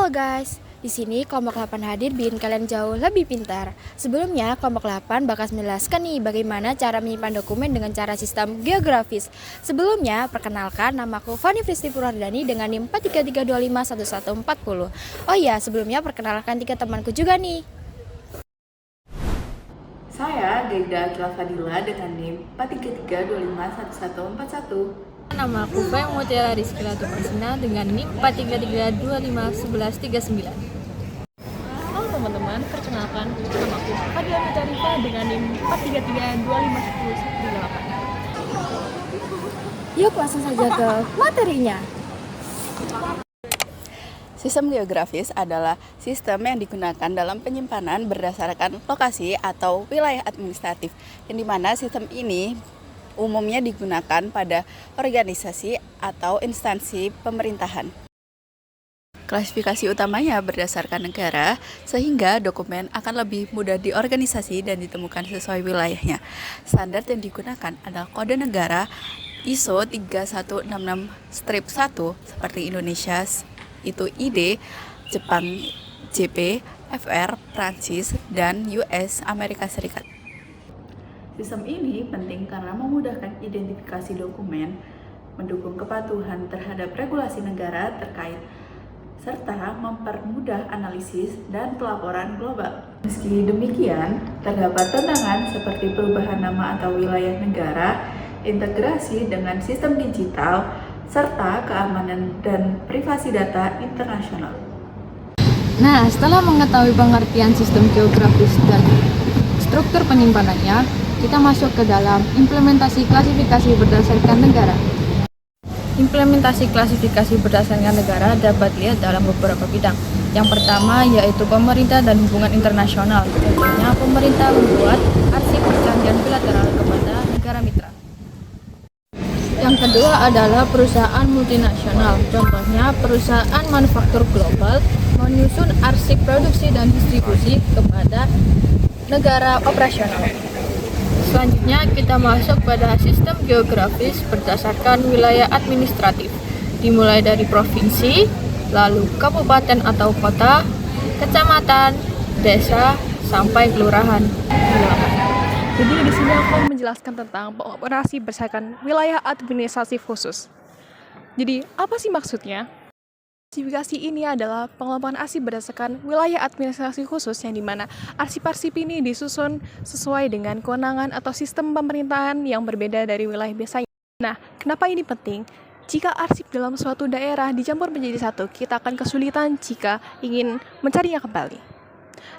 Halo guys, di sini kelompok 8 hadir bikin kalian jauh lebih pintar. Sebelumnya, kelompok 8 bakal menjelaskan nih bagaimana cara menyimpan dokumen dengan cara sistem geografis. Sebelumnya, perkenalkan namaku Fani Fristi Purwardani dengan NIM 4332511140. Oh iya, sebelumnya perkenalkan 3 temanku juga nih. Saya Gaida Akila Fadila dengan NIM 4332511141. Nama aku Fayang Mutiara Rizky Latumasina dengan NIM 4332511139. Halo teman-teman, perkenalkan nama aku Fadila Mitarifa dengan NIM 43325118. Yuk langsung saja ke materinya. Sistem geografis adalah sistem yang digunakan dalam penyimpanan berdasarkan lokasi atau wilayah administratif, yang dimana sistem ini umumnya digunakan pada organisasi atau instansi pemerintahan. Klasifikasi utamanya berdasarkan negara, sehingga dokumen akan lebih mudah diorganisasi dan ditemukan sesuai wilayahnya. Standar yang digunakan adalah kode negara ISO 3166-1 seperti Indonesia itu ID, Jepang JP, FR, Prancis, dan US Amerika Serikat. Sistem ini penting karena memudahkan identifikasi dokumen, mendukung kepatuhan terhadap regulasi negara terkait, serta mempermudah analisis dan pelaporan global. Meski demikian, terdapat tantangan seperti perubahan nama atau wilayah negara, integrasi dengan sistem digital, serta keamanan dan privasi data internasional. Nah, setelah mengetahui pengertian sistem geografis dan struktur penyimpanannya, kita masuk ke dalam implementasi klasifikasi berdasarkan negara. Implementasi klasifikasi berdasarkan negara dapat dilihat dalam beberapa bidang. Yang pertama yaitu pemerintah dan hubungan internasional. Contohnya, pemerintah membuat arsip perjanjian bilateral kepada negara mitra. Yang kedua adalah perusahaan multinasional. Contohnya, perusahaan manufaktur global menyusun arsip produksi dan distribusi kepada negara operasional. Selanjutnya kita masuk pada sistem geografis berdasarkan wilayah administratif, dimulai dari provinsi, lalu kabupaten atau kota, kecamatan, desa, sampai kelurahan. Jadi di sini aku menjelaskan tentang pengoperasi berdasarkan wilayah administratif khusus. Jadi apa sih maksudnya? Klasifikasi ini adalah pengelompokan arsip berdasarkan wilayah administrasi khusus yang dimana arsip-arsip ini disusun sesuai dengan kewenangan atau sistem pemerintahan yang berbeda dari wilayah biasanya. Nah, kenapa ini penting? Jika arsip dalam suatu daerah dicampur menjadi satu, kita akan kesulitan jika ingin mencarinya kembali.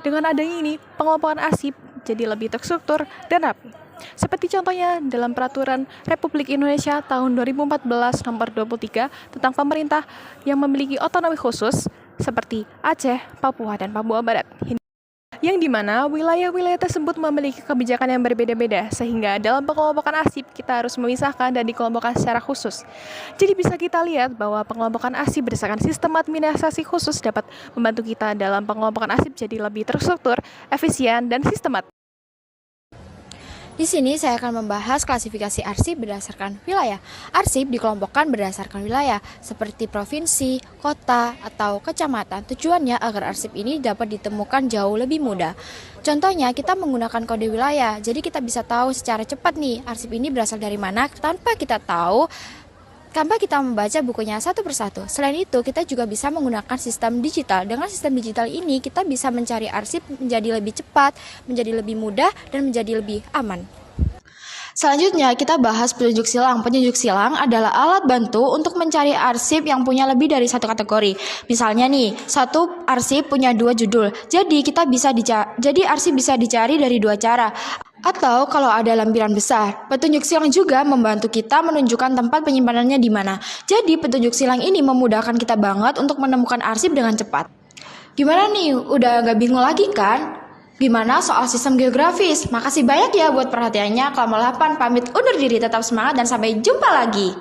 Dengan adanya ini, pengelompokan arsip jadi lebih terstruktur dan rapi. Seperti contohnya dalam Peraturan Republik Indonesia tahun 2014 nomor 23 tentang pemerintah yang memiliki otonomi khusus seperti Aceh, Papua, dan Papua Barat. Yang dimana wilayah-wilayah tersebut memiliki kebijakan yang berbeda-beda, sehingga dalam pengelompokan arsip kita harus memisahkan dan dikelompokkan secara khusus. Jadi bisa kita lihat bahwa pengelompokan arsip berdasarkan sistem administrasi khusus dapat membantu kita dalam pengelompokan arsip jadi lebih terstruktur, efisien, dan sistematis. Di sini saya akan membahas klasifikasi arsip berdasarkan wilayah. Arsip dikelompokkan berdasarkan wilayah, seperti provinsi, kota, atau kecamatan. Tujuannya agar arsip ini dapat ditemukan jauh lebih mudah. Contohnya, kita menggunakan kode wilayah, jadi kita bisa tahu secara cepat nih arsip ini berasal dari mana tanpa kita membaca bukunya satu persatu. Selain itu, kita juga bisa menggunakan sistem digital. Dengan sistem digital ini, kita bisa mencari arsip menjadi lebih cepat, menjadi lebih mudah, dan menjadi lebih aman. Selanjutnya, kita bahas petunjuk silang. Petunjuk silang adalah alat bantu untuk mencari arsip yang punya lebih dari satu kategori. Misalnya nih, satu arsip punya 2 judul. Jadi arsip bisa dicari dari 2 cara. Atau kalau ada lampiran besar, petunjuk silang juga membantu kita menunjukkan tempat penyimpanannya di mana. Jadi petunjuk silang ini memudahkan kita banget untuk menemukan arsip dengan cepat. Gimana nih, udah gak bingung lagi kan? Gimana soal sistem geografis? Makasih banyak ya buat perhatiannya. Kelompok 8 pamit undur diri, tetap semangat dan sampai jumpa lagi.